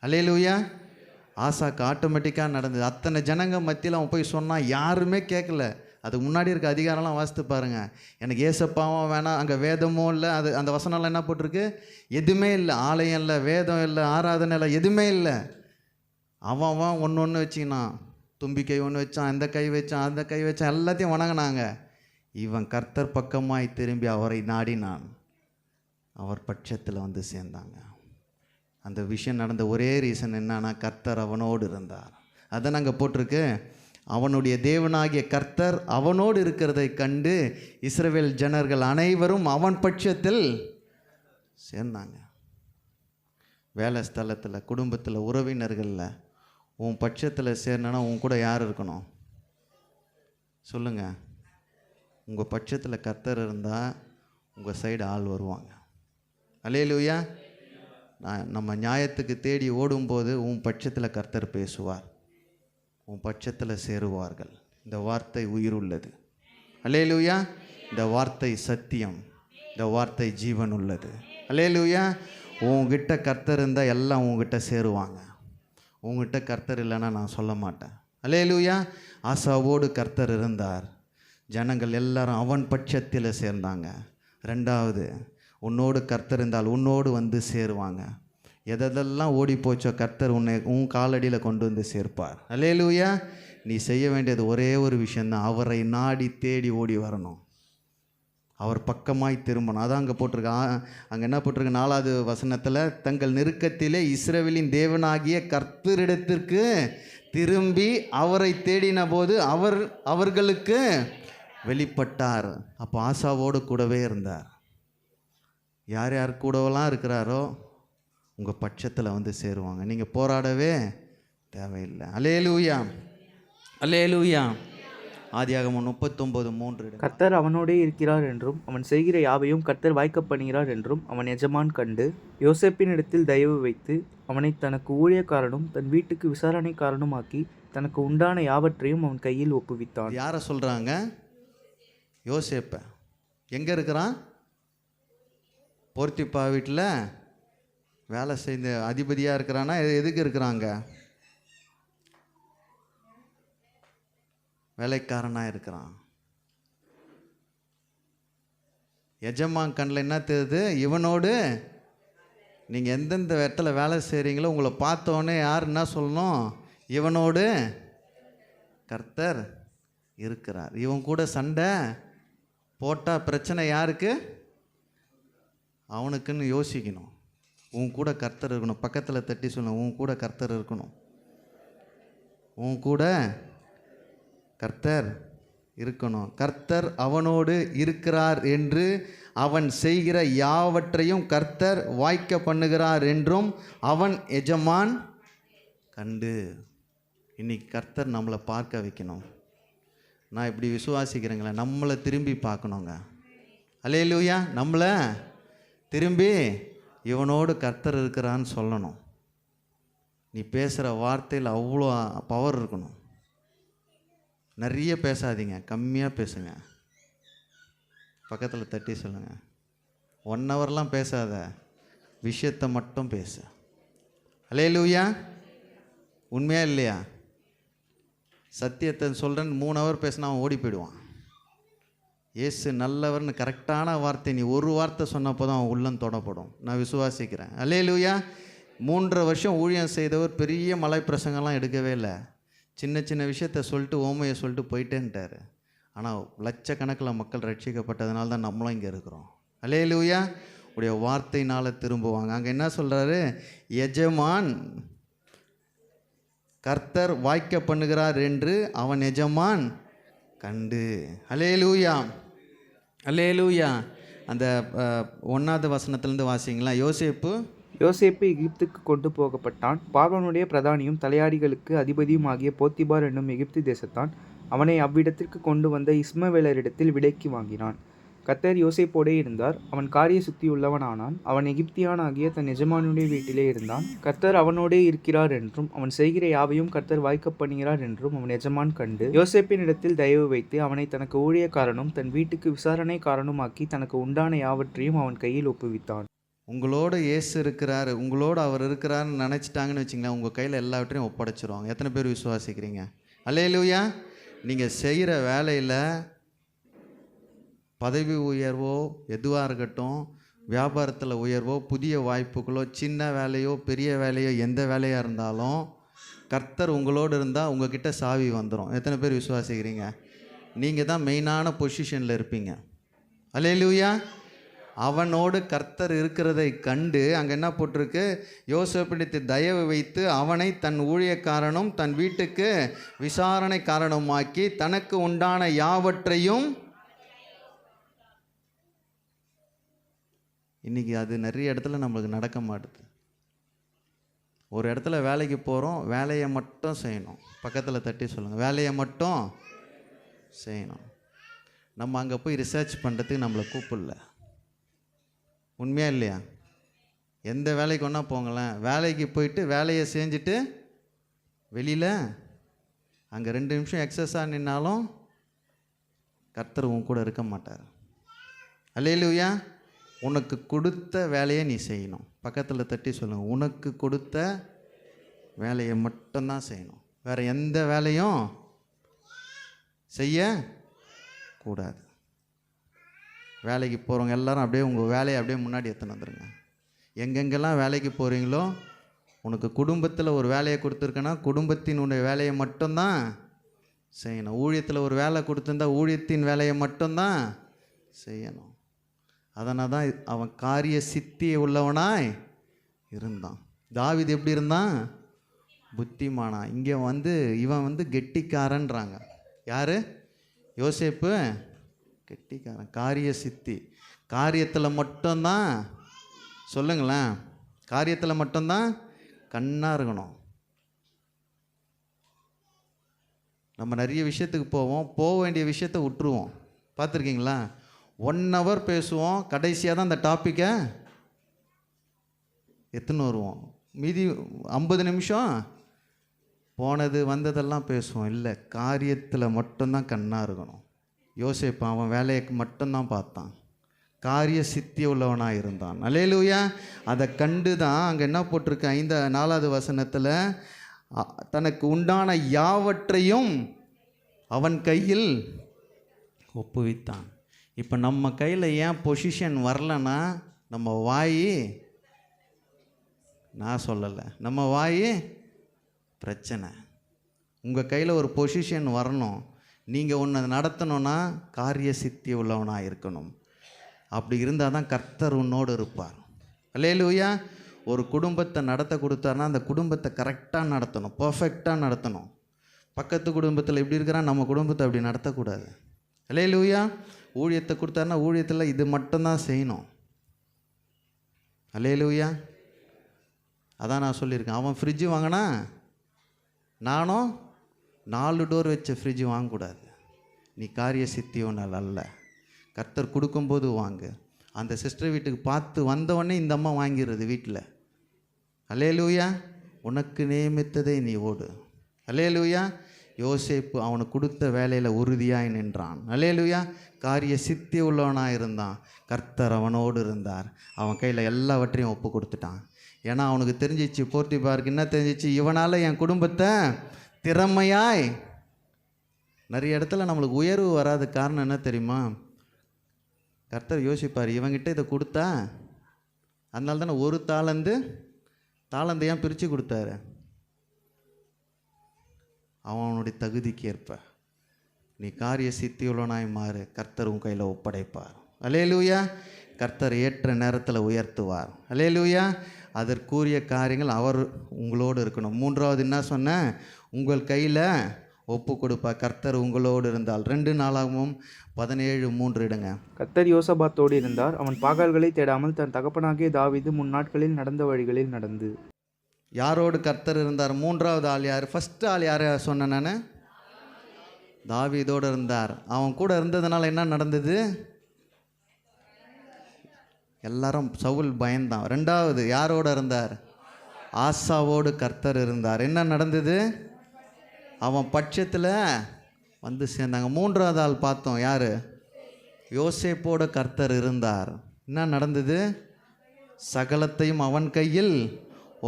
அல்லேலூயா. ஆசாக்கு ஆட்டோமேட்டிக்காக நடந்தது. அத்தனை ஜனங்க மத்தியில் அவன் போய் சொன்னான், யாருமே கேட்கல. அதுக்கு முன்னாடி இருக்க அதிகாரம்லாம் வாசித்து பாருங்கள். எனக்கு ஏசப்பாவும் வேணாம், அங்கே வேதமும் இல்லை. அது அந்த வசனம்லாம் என்ன போட்டிருக்கு? எதுவுமே இல்லை. ஆலயம் இல்லை, வேதம் இல்லை, ஆராதனை இல்லை, எதுவுமே இல்லை. அவன் ஒன்று வச்சுக்கினான். தும்பிக்கை ஒன்று வச்சான், அந்த கை வச்சான், அந்த கை வச்சான், எல்லாத்தையும் வணங்கினாங்க. இவன் கர்த்தர் பக்கமாய் திரும்பி அவரை நாடினான். அவர் பட்சத்தில் வந்து சேர்ந்தாங்க. அந்த விஷயம் நடந்த ஒரே ரீசன் என்னன்னா, கர்த்தர் அவனோடு இருந்தார். அதான் அங்கே போட்டிருக்கு, அவனுடைய தேவனாகிய கர்த்தர் அவனோடு இருக்கிறதை கண்டு இஸ்ரவேல் ஜனர்கள் அனைவரும் அவன் பட்சத்தில் சேர்ந்தாங்க. வேலை ஸ்தலத்தில், குடும்பத்தில், உறவினர்களில் உன் பட்சத்தில் சேர்னா உன் கூட யார் இருக்கணும் சொல்லுங்கள்? உங்கள் பட்சத்தில் கர்த்தர் இருந்தால் உங்கள் சைடு ஆள் வருவாங்க. அல்லேலூயா. நம்ம நியாயத்துக்கு தேடி ஓடும்போது உன் பட்சத்தில் கர்த்தர் பேசுவார், உன் பட்சத்தில் சேருவார்கள். இந்த வார்த்தை உயிர் உள்ளது. அல்லேலூயா. இந்த வார்த்தை சத்தியம், இந்த வார்த்தை ஜீவன் உள்ளது. அல்லேலூயா. உங்ககிட்ட கர்த்தர் இருந்தால் எல்லாம் உங்ககிட்ட சேருவாங்க. உங்ககிட்ட கர்த்தர் இல்லைன்னா நான் சொல்ல மாட்டேன். அல்லேலூயா. ஆசாவோடு கர்த்தர் இருந்தார், ஜனங்கள் எல்லாரும் அவன் பட்சத்தில் சேர்ந்தாங்க. ரெண்டாவது, உன்னோடு கர்த்தர் இருந்தால் உன்னோடு வந்து சேருவாங்க. எதெல்லாம் ஓடி போச்சோ கர்த்தர் உன்னை உன் காலடியில் கொண்டு வந்து சேர்ப்பார். அல்லேலூயா. நீ செய்ய வேண்டியது ஒரே ஒரு விஷயந்தான், அவரை நாடி தேடி ஓடி வரணும், அவர் பக்கமாய் திரும்பணும். அதான் அங்கே போட்டிருக்கா. அங்கே என்ன போட்டிருக்கு? 4வது வசனத்தில், தங்கள் நெருக்கத்திலே இஸ்ரவேலின் தேவனாகிய கர்த்தரிடத்திற்கு திரும்பி அவரை தேடின போது அவர்களுக்கு வெளிப்பட்டார். அப்போ ஆசாவோடு கூடவே இருந்தார். யார் யார் கூடவெல்லாம் இருக்கிறாரோ உங்கள் பட்சத்தில் வந்து சேருவாங்க. நீங்கள் போராடவே தேவையில்லை. அல்லேலூயா. அல்லேலூயா. ஆதியாகமம் 39:3. கர்த்தர் அவனோடே இருக்கிறார் என்றும் அவன் செய்கிற யாவையும் கர்த்தர் வாய்க்கப் பண்ணுகிறார் என்றும் அவன் எஜமான் கண்டு யோசேப்பினிடத்தில் தயவு வைத்து அவனை தனக்கு ஊழியக்காரனும் தன் வீட்டுக்கு விசாரணைக்காரனும் ஆக்கி தனக்கு உண்டான யாவற்றையும் அவன் கையில் ஒப்புவித்தான். யாரை சொல்கிறாங்க? யோசேப்பை. எங்கே இருக்கிறான்? போர்த்திப்பா வீட்டில் வேலை செய்த அதிபதியாக இருக்கிறான்னா எதுக்கு இருக்கிறாங்க? வேலைக்காரனாக இருக்கிறான். எஜமான் கண்ணில் என்ன தெரியுது? இவனோடு நீங்கள் எந்தெந்த இடத்துல வேலை செய்கிறீங்களோ உங்களை பார்த்தோன்னே யார் என்ன சொல்லணும்? இவனோடு கர்த்தர் இருக்கிறார். இவன் கூட சண்டை போட்டால் பிரச்சனை யாருக்கு? அவனுக்குன்னு யோசிக்கணும். உன் கூட கர்த்தர் இருக்கணும். பக்கத்தில் தட்டி சொல்லணும், உன் கூட கர்த்தர் இருக்கணும். உன் கூட கர்த்தர் இருக்கணும். கர்த்தர் அவனோடு இருக்கிறார் என்று அவன் செய்கிற யாவற்றையும் கர்த்தர் வாய்க்க பண்ணுகிறார் என்றும் அவன் எஜமான் கண்டு. இன்னைக்கு கர்த்தர் நம்மளை பார்க்க வைக்கணும். நான் இப்படி விசுவாசிக்கிறேங்களே, நம்மளை திரும்பி பார்க்கணுங்க. அல்லேலூயா. நம்மளை திரும்பி இவனோடு கர்த்தர் இருக்கிறான்னு சொல்லணும். நீ பேசுகிற வார்த்தையில் அவ்வளோ பவர் இருக்கணும். நிறைய பேசாதீங்க, கம்மியாக பேசுங்க. பக்கத்தில் தட்டி சொல்லுங்கள், 1 ஹவர்லாம் பேசாத, விஷயத்தை மட்டும் பேசு. அல்லேலூயா. உண்மையா இல்லையா? சத்தியத்தை சொல்கிறேன்னு 3 ஹவர் பேசினா அவன் ஓடி போயிடுவான். இயேசு நல்லவர்னு கரெக்டான வார்த்தை நீ ஒரு வார்த்தை சொன்னப்போ தான் அவன் உள்ளம் தொடப்படும். நான் விசுவாசிக்கிறேன். அல்லேலூயா. 3.5 வருஷம் ஊழியம் செய்தவர் பெரிய மலை பிரசங்கம்லாம் எடுக்கவே இல்லை. சின்ன சின்ன விஷயத்த சொல்லிட்டு ஓமையை சொல்லிட்டு போயிட்டேன்ட்டார். ஆனால் லட்சக்கணக்கில் மக்கள் ரட்சிக்கப்பட்டதுனால தான் நம்மளும் இங்கே இருக்கிறோம். அல்லேலூயா. உடைய வார்த்தையினால் திரும்புவாங்க. அங்கே என்ன சொல்கிறாரு? எஜமான் கர்த்தர் வாய்க்க பண்ணுகிறார் என்று அவன் எஜமான் கண்டு. அல்லேலூயா. அல்லேலூயா. அந்த 1வது வசனத்திலேருந்து வாசிங்களா. யோசேப்பு எகிப்துக்கு கொண்டு போகப்பட்டான். பார்வோனுடைய பிரதானியும் தலையாடிகளுக்கு அதிபதியும் ஆகிய போத்திபார் என்னும் எகிப்து தேசத்தான் அவனை அவ்விடத்திற்கு கொண்டு வந்த இஸ்மவேலரிடத்தில் விலைக்கு வாங்கினான். கர்த்தர் யோசேப்போடே இருந்தார். அவன் காரிய சித்தியுள்ளவனானான். அவன் எகிப்தியனாகிய தன் எஜமானுடைய வீட்டிலே இருந்தான். கர்த்தர் அவனோடே இருக்கிறார் என்றும் அவன் செய்கிற யாவையும் கர்த்தர் வாய்க்கப் பண்ணுகிறார் என்றும் அவன் எஜமான் கண்டு யோசேப்பினிடத்தில் தயவு வைத்து அவனை தனக்கு ஊழியக்காரனும் தன் வீட்டுக்கு விசாரணைக்காரனுமாக்கி தனக்கு உண்டான யாவற்றையும் அவன் கையில் ஒப்புவித்தான். உங்களோட இயேசு இருக்கிறாரு, உங்களோட அவர் இருக்கிறாருன்னு நினச்சிட்டாங்கன்னு வச்சிங்களேன், உங்கள் கையில் எல்லாவற்றையும் ஒப்படைச்சிருவாங்க. எத்தனை பேர் விசுவாசிக்கிறீங்க? அல்லேலூயா. நீங்கள் செய்கிற வேலையில் பதவி உயர்வோ எதுவாக இருக்கட்டும், வியாபாரத்தில் உயர்வோ, புதிய வாய்ப்புகளோ, சின்ன வேலையோ பெரிய வேலையோ, எந்த வேலையாக இருந்தாலும் கர்த்தர் உங்களோடு இருந்தால் உங்ககிட்ட சாவி வந்துடும். எத்தனை பேர் விசுவாசிக்கிறீங்க? நீங்கள் தான் மெயினான பொசிஷனில் இருப்பீங்க. அல்லேலூயா. அவனோடு கர்த்தர் இருக்கிறதை கண்டு அங்கே என்ன போட்டிருக்கு? யோசேப்பினிடத்து தயவு வைத்து அவனை தன் ஊழியக்காரனும் தன் வீட்டுக்கு விசாரணைக்காரனுமாக்கி தனக்கு உண்டான யாவற்றையும். இன்றைக்கி அது நிறைய இடத்துல நம்மளுக்கு நடக்க மாட்டுது. ஒரு இடத்துல வேலைக்கு போகிறோம், வேலையை மட்டும் செய்யணும். பக்கத்தில் தட்டி சொல்லுங்கள், வேலையை மட்டும் செய்யணும். நம்ம அங்கே போய் ரிசர்ச் பண்ணுறதுக்கு நம்மளை கூப்பிடல. உண்மையா இல்லையா? எந்த வேலைக்கு ஒன்றா போங்களேன், வேலைக்கு போயிட்டு வேலையை செஞ்சுட்டு வெளியில் அங்கே 2 நிமிஷம் எக்ஸஸாக நின்னாலும் கர்த்தர் உன் கூட இருக்க மாட்டார். அல்லேலூயா. உனக்கு கொடுத்த வேலையை நீ செய்யணும். பக்கத்தில் தட்டி சொல்லுங்கள், உனக்கு கொடுத்த வேலையை மட்டும்தான் செய்யணும். வேறு எந்த வேலையும் செய்யக்கூடாது. வேலைக்கு போகிறவங்க எல்லாரும் அப்படியே உங்கள் வேலையை அப்படியே முன்னாடி எடுத்துன்னு வந்துடுங்க. எங்கெங்கெல்லாம் வேலைக்கு போகிறீங்களோ, உனக்கு குடும்பத்தில் ஒரு வேலையை கொடுத்துருக்கேன்னா குடும்பத்தினுடைய வேலையை மட்டும்தான் செய்யணும். ஊழியத்தில் ஒரு வேலை கொடுத்துருந்தா ஊழியத்தின் வேலையை மட்டும்தான் செய்யணும். அதனால் தான் அவன் காரிய சித்தி உள்ளவனாய் இருந்தான். தாவீது எப்படி இருந்தான்? புத்திமானா. இங்கே இவன் கெட்டிக்காரன்றாங்க. யார்? யோசேப்பு கெட்டிக்காரன், காரிய சித்தி. காரியத்தில் மட்டும்தான், சொல்லுங்களேன், காரியத்தில் மட்டும்தான் கண்ணாக இருக்கணும். நம்ம நிறைய விஷயத்துக்கு போக வேண்டிய விஷயத்தை விட்டுருவோம். பார்த்துருக்கீங்களா? 1 hour பேசுவோம், கடைசியாக தான் அந்த டாப்பிக்கை எடுத்துன்னு வருவோம். மீதி 50 நிமிஷம் போனது வந்ததெல்லாம் பேசுவோம். இல்லை, காரியத்தில் மட்டும்தான் கண்ணாக இருக்கணும். யோசேப்பு அவன் வேலையை மட்டும்தான் பார்த்தான், காரிய சித்தி உள்ளவனாக இருந்தான். அல்லேலூயா. அதை கண்டு தான் அங்கே என்ன போட்டிருக்கு? 4வது வசனத்தில் தனக்கு உண்டான யாவற்றையும் அவன் கையில் ஒப்புவித்தான். இப்போ நம்ம கையில் ஏன் பொசிஷன் வரலன்னா, நம்ம வாய், நான் சொல்லலை, நம்ம வாய் பிரச்சனை. உங்கள் கையில் ஒரு பொசிஷன் வரணும், நீங்கள் ஒன்று நடத்தணுன்னா காரிய சித்தி உள்ளவனாக இருக்கணும். அப்படி இருந்தால் தான் கர்த்தர் உன்னோடு இருப்பார். அல்லேலூயா. ஒரு குடும்பத்தை நடத்த கொடுத்தாருன்னா அந்த குடும்பத்தை கரெக்டாக நடத்தணும், பர்ஃபெக்டாக நடத்தணும். பக்கத்து குடும்பத்தில் எப்படி இருக்கிறான், நம்ம குடும்பத்தை அப்படி நடத்தக்கூடாது. அல்லேலூயா. ஊழியத்தை கொடுத்தாருன்னா ஊழியத்தில் இது மட்டும்தான் செய்யணும். அல்லேலூயா. அதான் நான் சொல்லியிருக்கேன், அவன் ஃப்ரிட்ஜு வாங்கினா நானும் 4 டோர் வச்ச ஃப்ரிட்ஜு வாங்கக்கூடாது. நீ காரிய சித்தியோனால் அல்ல, கர்த்தர் கொடுக்கும்போது வாங்கு. அந்த சிஸ்டர் வீட்டுக்கு பார்த்து வந்தவொடனே இந்த அம்மா வாங்கிடுறது வீட்டில். அல்லேலூயா. உனக்கு நியமித்ததை நீ ஓடு. அல்லேலூயா. யோசேப்பு அவனுக்கு கொடுத்த வேலையில் உறுதியாய் நின்றான். அல்லேலூயா. காரிய சித்தி உள்ளவனாக இருந்தான். கர்த்தர் அவனோடு இருந்தார். அவன் கையில் எல்லாவற்றையும் ஒப்பு கொடுத்துட்டான். ஏன்னா அவனுக்கு தெரிஞ்சிச்சு, போர்த்திபாருக்கு என்ன தெரிஞ்சிச்சு? இவனால் என் குடும்பத்தை திறமையாய். நிறைய இடத்துல நம்மளுக்கு உயர்வு வராத காரணம் என்ன தெரியுமா? கர்த்தர் யோசிப்பார், இவங்கிட்ட இதை கொடுத்தா, அதனால தானே ஒரு தாளந்து ஏன் பிரித்து கொடுத்தாரு? அவனுடைய தகுதிக்கு ஏற்ப நீ காரிய சித்தியுள்ளனாய் மாறு, கர்த்தர் உன் கையில் ஒப்படைப்பார். அல்லேலூயா. கர்த்தர் ஏற்ற நேரத்தில் உயர்த்துவார். அல்லேலூயா. அதற்குரிய காரியங்கள் அவர் உங்களோடு இருக்கணும். 3வது என்ன சொன்னேன்? உங்கள் கையில் ஒப்பு கொடுப்பார், கர்த்தர் உங்களோடு இருந்தால். 2 நாளாகவும் 17:3 இடுங்க. கர்த்தர் யோசபாத்தோடு இருந்தார். அவன் பாகால்களை தேடாமல் தன் தகப்பனாகிய தாவீது முன்னாட்களில் நடந்த வழிகளில் நடந்து. யாரோடு கர்த்தர் இருந்தார்? 3வது ஆள் யார்? ஃபஸ்ட்டு ஆள் யார் சொன்னேன் நான்? தாவீதோடு இருந்தார். அவன் கூட இருந்ததுனால என்ன நடந்தது? எல்லாரும் சவுல் பயந்தான். ரெண்டாவது யாரோடு இருந்தார்? ஆசாவோடு கர்த்தர் இருந்தார். என்ன நடந்தது? அவன் பட்சத்தில் வந்து சேர்ந்தாங்க. மூன்றாவது ஆள் பார்த்தோம், யார்? யோசேப்போட கர்த்தர் இருந்தார். என்ன நடந்தது? சகலத்தையும் அவன் கையில்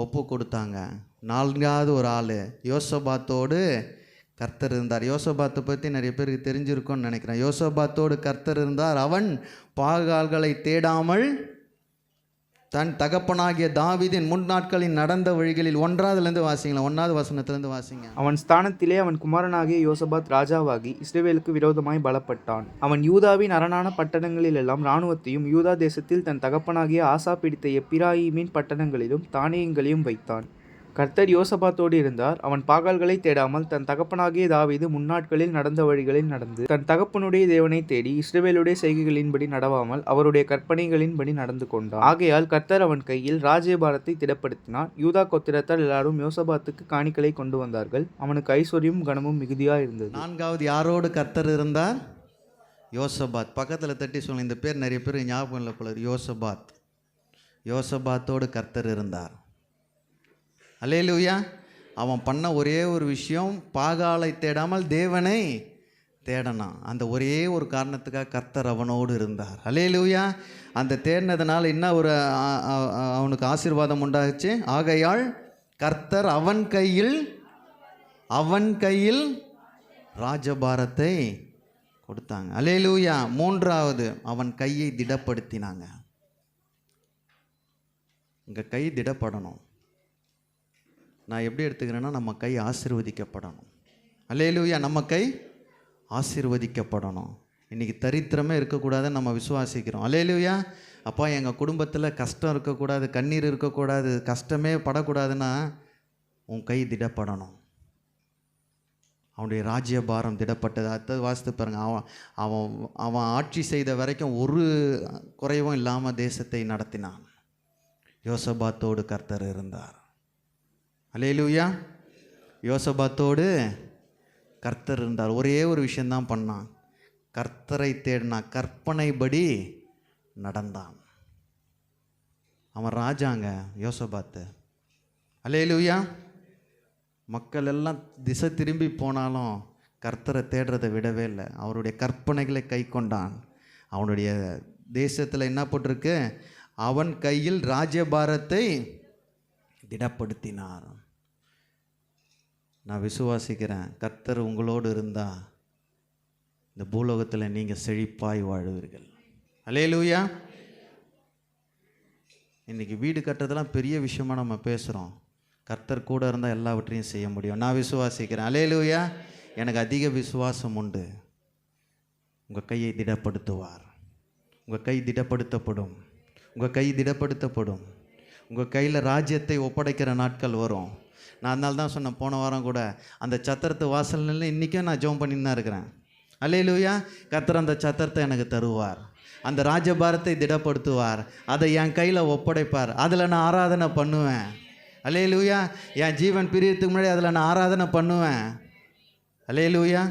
ஒப்பு கொடுத்தாங்க. நான்காவது ஒரு ஆள் யோசபாத்தோடு கர்த்தர் இருந்தார். யோசபாத்தை பற்றி நிறைய பேருக்கு தெரிஞ்சிருக்கும்னு நினைக்கிறேன். யோசபாத்தோடு கர்த்தர் இருந்தார். அவன் பாகால்களை தேடாமல் தன் தகப்பனாகிய தாவீதின் முன்னாட்களின் நடந்த வழிகளில். ஒன்றாவதுலேருந்து வாசிங்களா, 1வது வசனத்திலேருந்து வாசிங்க. அவன் ஸ்தானத்திலே அவன் குமாரனாகிய யோசபாத் ராஜாவாகி இஸ்ரவேலுக்கு விரோதமாய் பலப்பட்டான். அவன் யூதாவின் அரணான பட்டணங்களிலெல்லாம் இராணுவத்தையும் யூதா தேசத்தில் தன் தகப்பனாகிய ஆசா பிடித்த எப்பிராயீமின் பட்டணங்களிலும் தானியங்களையும் வைத்தான். கர்த்தர் யோசபாத்தோடு இருந்தார். அவன் பாகால்களை தேடாமல் தன் தகப்பனாகிய தாவீது முன்னாட்களில் நடந்த வழிகளில் நடந்து தன் தகப்பனுடைய தேவனை தேடி இஸ்ரவேலுடைய செய்கைகளின்படி நடவாமல் அவருடைய கற்பனைகளின்படி நடந்து கொண்டான். ஆகையால் கர்த்தர் அவன் கையில் ராஜ்யபாரத்தை திடப்படுத்தினார். யூதா கோத்திரத்தார் எல்லாரும் யோசபாத்துக்கு காணிக்கைகளை கொண்டு வந்தார்கள். அவனுக்கு ஐஸ்வர்யமும் கனமும் மிகுதியா இருந்தது. நான்காவது யாரோடு கர்த்தர் இருந்தார்? யோசபாத். பக்கத்தில் தட்டி சொல்லுங்க, இந்த பேர் நிறைய பேர் ஞாபகம் இல்லை போல. யோசபாத். யோசபாத்தோடு கர்த்தர் இருந்தார். அல்லேலூயா. அவன் பண்ண ஒரே ஒரு விஷயம், பாகாலை தேடாமல் தேவனை தேடனான். அந்த ஒரே ஒரு காரணத்துக்காக கர்த்தர் அவனோடு இருந்தார். அல்லேலூயா. அந்த தேடினதுனால என்ன ஒரு அவனுக்கு ஆசீர்வாதம் உண்டாச்சு. ஆகையால் கர்த்தர் அவன் கையில் ராஜபாரத்தை கொடுத்தாங்க. அல்லேலூயா. மூன்றாவது அவன் கையை திடப்படுத்தினாங்க. உங்கள் கை திடப்படணும். நான் எப்படி எடுத்துக்கிறேன்னா, நம்ம கை ஆசீர்வதிக்கப்படணும். அல்லேலூயா. நம்ம கை ஆசீர்வதிக்கப்படணும். இன்றைக்கி தரித்திரமே இருக்கக்கூடாதுன்னு நம்ம விசுவாசிக்கிறோம். அல்லேலூயா. அப்பா, எங்கள் குடும்பத்தில் கஷ்டம் இருக்கக்கூடாது, கண்ணீர் இருக்கக்கூடாது, கஷ்டமே படக்கூடாதுன்னா உன் கை திடப்படணும். அவனுடைய ராஜ்யபாரம் திடப்பட்டது. அடுத்தது வாசித்து பாருங்க. அவன் ஆட்சி செய்த வரைக்கும் ஒரு குறைவும் இல்லாமல் தேசத்தை நடத்தினான். யோசபாத்தோடு கர்த்தர் இருந்தார். அல்லேலூயா. யோசபாத்தோடு கர்த்தர் இருந்தார். ஒரே ஒரு விஷயந்தான் பண்ணான், கர்த்தரை தேடினான், கற்பனைப்படி நடந்தான். அவன் ராஜாங்க யோசபாத்து. அல்லேலூயா. மக்கள் எல்லாம் திசை திரும்பி போனாலும் கர்த்தரை தேடுறதை விடவே இல்லை. அவருடைய கற்பனைகளை கை கொண்டான். அவனுடைய தேசத்தில் என்ன போட்டிருக்கு? அவன் கையில் ராஜ்யபாரத்தை திடப்படுத்தினார். நான் விசுவாசிக்கிறேன், கர்த்தர் உங்களோடு இருந்தால் இந்த பூலோகத்தில் நீங்கள் செழிப்பாய் வாழுவீர்கள். அல்லேலூயா. இன்றைக்கி வீடு கட்டுறதெல்லாம் பெரிய விஷயமாக நம்ம பேசுகிறோம். கர்த்தர் கூட இருந்தால் எல்லாவற்றையும் செய்ய முடியும். நான் விசுவாசிக்கிறேன். அல்லேலூயா. எனக்கு அதிக விசுவாசம் உண்டு. உங்கள் கையை திடப்படுத்துவார். உங்கள் கை திடப்படுத்தப்படும். உங்கள் கை திடப்படுத்தப்படும். உங்கள் கையில் ராஜ்யத்தை ஒப்படைக்கிற நாட்கள் வரும். நான் அதனால தான் சொன்னேன், போன வாரம் கூட அந்த சத்திரத்து வாசல்ல இன்றைக்கும் நான் ஜெபம் பண்ணின்னு தான் இருக்கிறேன். அல்லேலூயா. கர்த்தர் அந்த சத்திரத்தை எனக்கு தருவார். அந்த ராஜபாரத்தை திடப்படுத்துவார். அதை என் கையில் ஒப்படைப்பார். அதில் நான் ஆராதனை பண்ணுவேன். அல்லேலூயா. என் ஜீவன் பிரியறதுக்கு முன்னாடி அதில் நான் ஆராதனை பண்ணுவேன். அல்லேலூயா.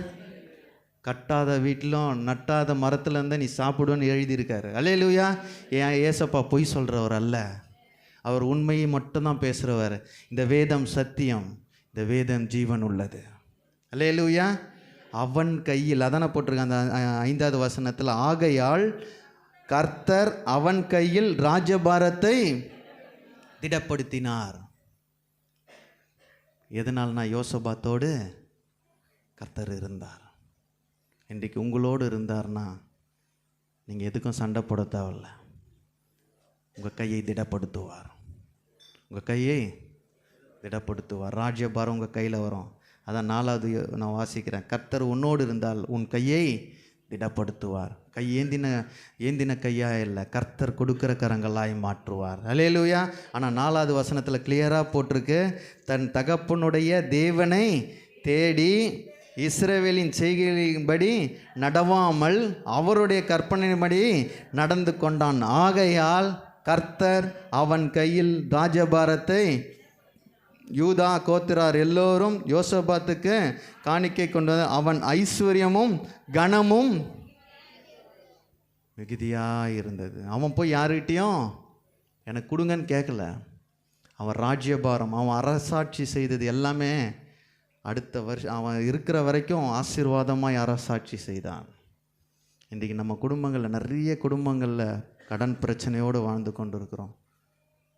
கட்டாத வீட்டிலும் நட்டாத மரத்தில் இருந்தால் நீ சாப்பிடுவேன்னு எழுதியிருக்காரு. அல்லேலூயா. என் ஏசப்பா பொய் சொல்கிறவர் அல்ல, அவர் உண்மையை மட்டும்தான் பேசுகிறவர். இந்த வேதம் சத்தியம், இந்த வேதம் ஜீவன் உள்ளது. அல்லேலூயா. அவன் கையில் அதான போட்டிருக்க அந்த 5வது வசனத்தில். ஆகையால் கர்த்தர் அவன் கையில் ராஜபாரத்தை திடப்படுத்தினார். எதனால்னா யோசபாத்தோடு கர்த்தர் இருந்தார். இன்றைக்கு உங்களோடு இருந்தார்னா நீங்கள் எதுக்கும் சண்டை போட தேவையில்லை. உங்கள் கையை திடப்படுத்துவார். உங்கள் கையை திடப்படுத்துவார். ராஜ்யபாரம் உங்கள் கையில் வரும். அதான் 4வது நான் வாசிக்கிறேன். கர்த்தர் உன்னோடு இருந்தால் உன் கையை திடப்படுத்துவார். கை ஏந்தின கையாக இல்லை, கர்த்தர் கொடுக்குற கரங்களாய் மாற்றுவார். அல்லேலூயா. ஆனால் 4வது வசனத்தில் கிளியராக போட்டிருக்கு, தன் தகப்பனுடைய தேவனை தேடி இஸ்ரவேலின் செய்கைகளின்படி நடவாமல் அவருடைய கற்பனையின்படி நடந்து கொண்டான். ஆகையால் கர்த்தர் அவன் கையில் ராஜபாரத்தை யூதா கோத்திரார் எல்லோரும் யோசபாத்துக்கு காணிக்கை கொண்டு அவன் ஐஸ்வர்யமும் கனமும் மிகுதியாக இருந்தது. அவன் போய் யாருக்கிட்டேயும் எனக்கு கொடுங்கன்னு கேட்கல. அவன் ராஜ்யபாரம், அவன் அரசாட்சி செய்தது எல்லாமே அடுத்த வருஷம் அவன் இருக்கிற வரைக்கும் ஆசீர்வாதமாக அரசாட்சி செய்தான். இன்றைக்கி நம்ம குடும்பங்களில், நிறைய குடும்பங்களில் கடன் பிரச்சனையோடு வாழ்ந்து கொண்டு இருக்கிறோம்.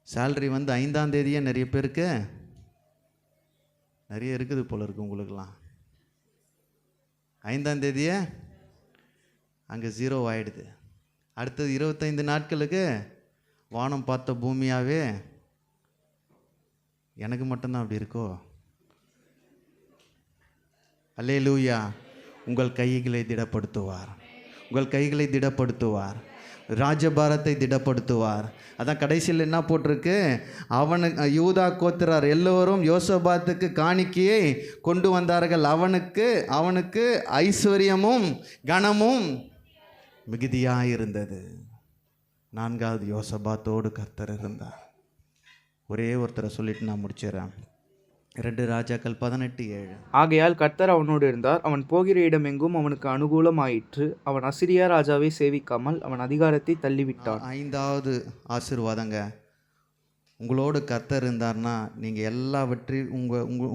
சேல்ரி வந்து 5ஆம் தேதியே நிறைய பேருக்கு நிறைய இருக்குது போல இருக்குது. உங்களுக்கெல்லாம் 5ஆம் தேதியே அங்கே 0 ஆகிடுது. அடுத்தது 25 நாட்களுக்கு வானம் பார்த்த பூமியாகவே. எனக்கு மட்டும்தான் அப்படி இருக்கோ? அல்லேலூயா. உங்கள் கைகளை திடப்படுத்துவார், உங்கள் கைகளை திடப்படுத்துவார், ராஜபாரத்தை திடப்படுத்துவார். அதான் கடைசியில் என்ன போட்டிருக்கு? அவனுக்கு யூதா கோத்திரார் எல்லோரும் யோசபாத்துக்கு காணிக்கையை கொண்டு வந்தார்கள். அவனுக்கு ஐஸ்வர்யமும் கனமும் மிகுதியாக இருந்தது. 4வது யோசபாத்தோடு கர்த்தர் இருந்தார். ஒரே ஒருத்தரை சொல்லிட்டு நான் முடிச்சிடறேன். 2 ராஜாக்கள் 18:7. ஆகையால் கர்த்தர் அவனோடு இருந்தார். அவன் போகிற இடமெங்கும் அவனுக்கு அனுகூலமாயிற்று. அவன் அசிரியா ராஜாவை சேவிக்காமல் அவன் அதிகாரத்தை தள்ளிவிட்டான். 5வது ஆசீர்வாதங்க. உங்களோடு கர்த்தர் இருந்தார்னா நீங்கள் எல்லாவற்றையும்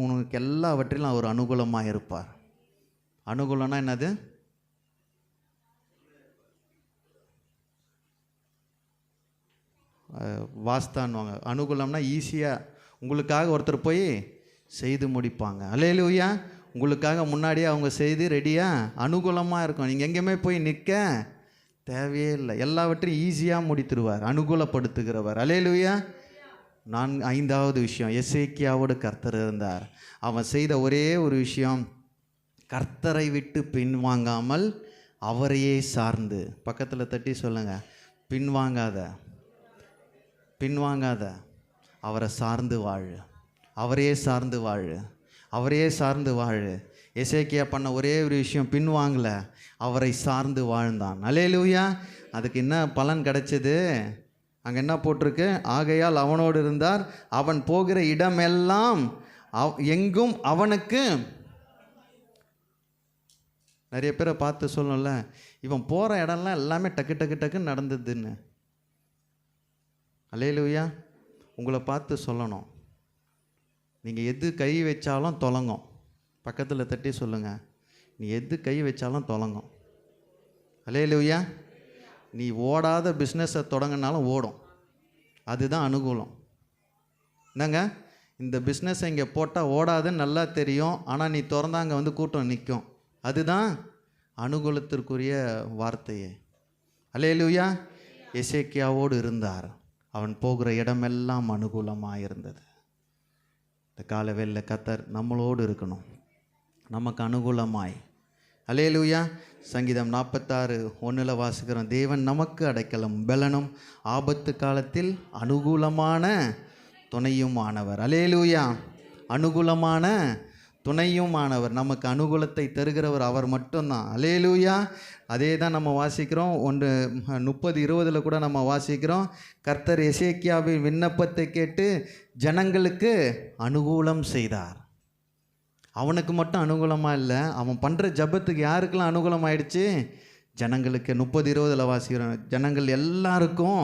உங்களுக்கு எல்லாவற்றிலும் அவர் அனுகூலமாக இருப்பார். அனுகூலம்னா என்னது? வாஸ்தான்வாங்க. அனுகூலம்னா ஈஸியாக உங்களுக்காக ஒருத்தர் போய் செய்து முடிப்பாங்க. அல்லேலூயா. உங்களுக்காக முன்னாடியே அவங்க செய்து ரெடியாக அனுகூலமாக இருக்கும். நீங்கள் எங்கேயுமே போய் நிற்க தேவையே இல்லை. எல்லாவற்றையும் ஈஸியாக முடித்துடுவார், அனுகூலப்படுத்துகிறவர். அல்லேலூயா. 5வது விஷயம், எசேக்கியாவோடு கர்த்தர் இருந்தார். அவன் செய்த ஒரே ஒரு விஷயம், கர்த்தரை விட்டு பின்வாங்காமல் அவரையே சார்ந்து. பக்கத்தில் தட்டி சொல்லுங்கள், பின்வாங்காத, அவரை சார்ந்து வாழு, அவரையே சார்ந்து வாழு, அவரையே சார்ந்து வாழு. எசேக்கியா பண்ண ஒரே ஒரு விஷயம், பின்வாங்கலை, அவரை சார்ந்து வாழ்ந்தான். அல்லேலூயா. அதுக்கு என்ன பலன் கிடைச்சது? அங்கே என்ன போட்டிருக்கு? ஆகையால் அவனோடு இருந்தார். அவன் போகிற இடமெல்லாம் எங்கும் அவனுக்கு. நிறைய பேரை பார்த்து சொல்லணும்ல, இவன் போகிற இடம்லாம் எல்லாமே டக்கு டக்கு டக்குன்னு நடந்ததுன்னு. அல்லேலூயா. உங்களை பார்த்து சொல்லணும், நீங்கள் எது கை வச்சாலும் தொலங்கும். பக்கத்தில் தட்டி சொல்லுங்கள், நீ எது கை வச்சாலும் தொலங்கும். அல்லேலூயா. நீ ஓடாத பிஸ்னஸை தொடங்கினாலும் ஓடும். அதுதான் அனுகூலம். என்னங்க, இந்த பிஸ்னஸை இங்கே போட்டால் ஓடாதுன்னு நல்லா தெரியும், ஆனால் நீ திறந்தாங்க வந்து கூட்டம் நிற்கும். அதுதான் அனுகூலத்திற்குரிய வார்த்தையே. அல்லேலூயா. எசேக்கியாவோடு இருந்தார். அவன் போகிற இடமெல்லாம் அனுகூலமாக இருந்தது. இந்த காலவேளையில் கர்த்தர் நம்மளோடு இருக்கணும், நமக்கு அனுகூலமாய். அல்லேலூயா. சங்கீதம் 46:1 வாசிக்கிறோம், தேவன் நமக்கு அடைக்கலம் பெலனும் ஆபத்து காலத்தில் அனுகூலமான துணையும் ஆனவர். அல்லேலூயா. அனுகூலமான துணையும் ஆனவர், நமக்கு அனுகூலத்தை தருகிறவர் அவர் மட்டும்தான். அல்லேலூயா. அதே தான் நம்ம வாசிக்கிறோம். 1:30-20 கூட நம்ம வாசிக்கிறோம், கர்த்தர் எசேக்கியாவின் விண்ணப்பத்தை கேட்டு ஜனங்களுக்கு அனுகூலம் செய்தார். அவனுக்கு மட்டும் அனுகூலமாக இல்லை, அவன் பண்ணுற ஜபத்துக்கு யாருக்கெல்லாம் அனுகூலம் ஆயிடுச்சு? ஜனங்களுக்கு. 30-20 வாசிக்கிறோம், ஜனங்கள் எல்லாருக்கும்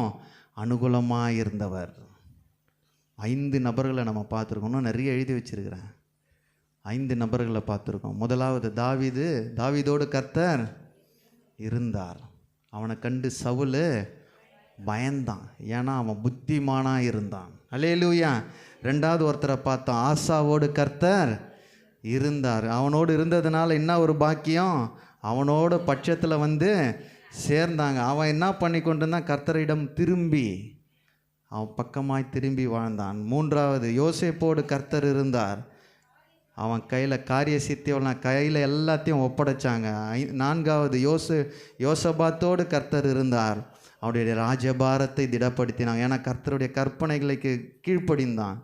அனுகூலமாக இருந்தவர். 5 நபர்களை நம்ம பார்த்துருக்கோம். இன்னும் நிறைய எழுதி வச்சிருக்கிறேன். 5 நபர்களை பார்த்துருக்கோம். முதலாவது தாவீதோடு கர்த்தர் இருந்தார். அவனை கண்டு சவுல் பயந்தான், ஏன்னா அவன் புத்திமானாக இருந்தான். அல்லேலூயா. 2வது ஒருத்தரை பார்த்தோம், ஆசாவோடு கர்த்தர் இருந்தார். அவனோடு இருந்ததுனால என்ன ஒரு பாக்கியம், அவனோட பட்சத்தில் வந்து சேர்ந்தாங்க. அவன் என்ன பண்ணி கொண்டு இருந்தான்? கர்த்தரிடம் திரும்பி அவன் பக்கமாய் திரும்பி வாழ்ந்தான். 3வது யோசேப்போடு கர்த்தர் இருந்தார். அவன் கையில் காரிய சித்தியோட கையில் எல்லாத்தையும் ஒப்படைச்சாங்க. 4வது யோசபாத்தோடு கர்த்தர் இருந்தார். அவருடைய ராஜபாரத்தை திடப்படுத்தினாங்க, ஏன்னா கர்த்தருடைய கற்பனைகளுக்கு கீழ்ப்படிந்தான்.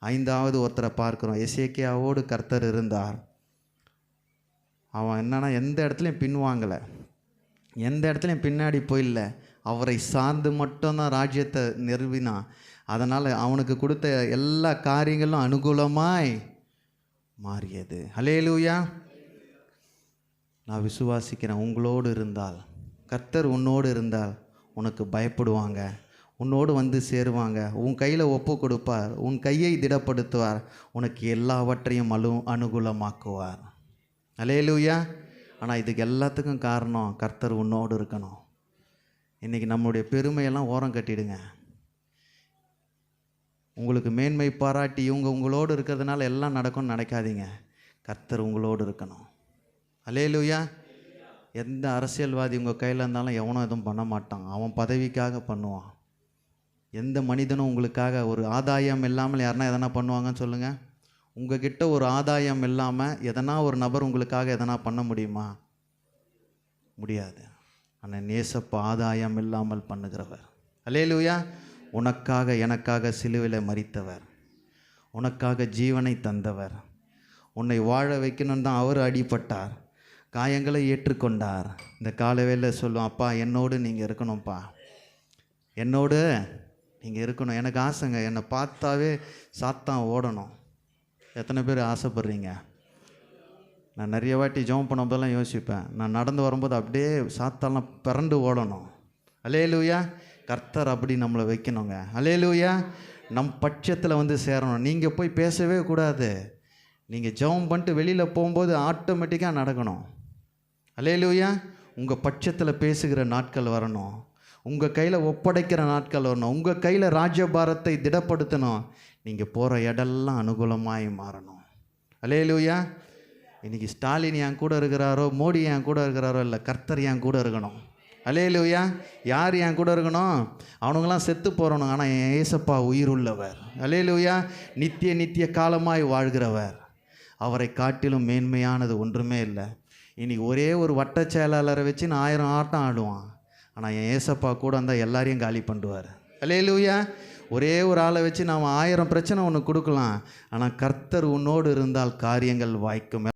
5வது ஒருத்தரை பார்க்குறோம், எசேக்கியாவோடு கர்த்தர் இருந்தார். அவன் என்னன்னா எந்த இடத்துலையும் பின்வாங்கலை, எந்த இடத்துலையும் பின்னாடி போயில்லை, அவரை சார்ந்து மட்டும்தான் ராஜ்யத்தை நிறுவினான். அதனால் அவனுக்கு கொடுத்த எல்லா காரியங்களும் அனுகூலமாய் மாறியது. அல்லேலூயா. நான் விசுவாசிக்கிறேன், உங்களோடு இருந்தால் கர்த்தர் உன்னோடு இருந்தால் உனக்கு பயப்படுவாங்க, உன்னோடு வந்து சேருவாங்க, உன் கையில் ஒப்பு கொடுப்பார், உன் கையை திடப்படுத்துவார், உனக்கு எல்லாவற்றையும் அனுகூலமாக்குவார். அல்லேலூயா. ஆனால் இதுக்கு எல்லாத்துக்கும் காரணம் கர்த்தர் உன்னோடு இருக்கணும். இன்றைக்கி நம்மளுடைய பெருமையெல்லாம் ஓரம் கட்டிடுங்க. உங்களுக்கு மேன்மை பாராட்டி இவங்க உங்களோடு இருக்கிறதுனால எல்லாம் நடக்கும்னு நினைக்காதீங்க. கர்த்தர் உங்களோடு இருக்கணும். அல்லேலூயா. எந்த அரசியல்வாதி உங்கள் கையில் இருந்தாலும் எவனும் எதுவும் பண்ண மாட்டான், அவன் பதவிக்காக பண்ணுவான். எந்த மனிதனும் உங்களுக்காக ஒரு ஆதாயம் இல்லாமல் யாருனா எதனா பண்ணுவாங்கன்னு சொல்லுங்கள். உங்ககிட்ட ஒரு ஆதாயம் இல்லாமல் எதனா ஒரு நபர் உங்களுக்காக எதனா பண்ண முடியுமா? முடியாது. ஆனால் நேசப்ப ஆதாயம் இல்லாமல் பண்ணுகிறவர். அல்லேலூயா. உனக்காக எனக்காக சிலுவையில் மரித்தவர், உனக்காக ஜீவனை தந்தவர், உன்னை வாழ வைக்கணும்னு தான் அவர் அடிபட்டார், காயங்களை ஏற்றுக்கொண்டார். இந்த காலவேளை சொல்லுவோம், அப்பா என்னோடு நீங்கள் இருக்கணும்ப்பா, என்னோடு நீங்கள் இருக்கணும். எனக்கு ஆசைங்க, என்னை பார்த்தாவே சாத்தான் ஓடணும். எத்தனை பேர் ஆசைப்படுறீங்க? நான் நிறைய வாட்டி ஜெபம் பண்ணும்போதெல்லாம் யோசிப்பேன், நான் நடந்து வரும்போது அப்படியே சாத்தான்லாம் பிறண்டு ஓடணும். அல்லேலூயா. கர்த்தர் அப்படி நம்மளை வைக்கணுங்க. அல்லேலூயா. நம் பட்சத்தில் வந்து சேரணும். நீங்கள் போய் பேசவே கூடாது. நீங்கள் ஜெபம் பண்ணிட்டு வெளியில் போகும்போது ஆட்டோமேட்டிக்காக நடக்கணும். அல்லேலூயா. உங்கள் பட்சத்தில் பேசுகிற நாட்கள் வரணும், உங்கள் கையில் ஒப்படைக்கிற நாட்கள் வரணும், உங்கள் கையில் ராஜ்யபாரத்தை திடப்படுத்தணும். நீங்கள் போகிற இடெல்லாம் அனுகூலமாய் மாறணும். அல்லேலூயா. இன்றைக்கி ஸ்டாலின் என் கூட இருக்கிறாரோ, மோடி என் கூட இருக்கிறாரோ இல்லை, கர்த்தர் என் கூட இருக்கணும். அல்லேலூயா. யார் என் கூட இருக்கணும்? அவனுங்களாம் செத்து போகிறணும், ஆனால் என் ஏசப்பா உயிர் உள்ளவர். அல்லேலூயா. நித்திய நித்திய காலமாய் வாழ்கிறவர். அவரை காட்டிலும் மேன்மையானது ஒன்றுமே இல்லை. இன்றைக்கி ஒரே ஒரு வட்ட செயலாளரை வச்சு நான் 1000 ஆட்டம் ஆடுவான், ஆனால் என் ஏசப்பா கூட இருந்தால் எல்லாரையும் காலி பண்ணுவார். அல்லேலூயா. ஒரே ஒரு ஆளை வச்சு நாம் 1000 பிரச்சனை ஒன்று கொடுக்கலாம், ஆனால் கர்த்தர் உன்னோடு இருந்தால் காரியங்கள் வாய்க்கும்.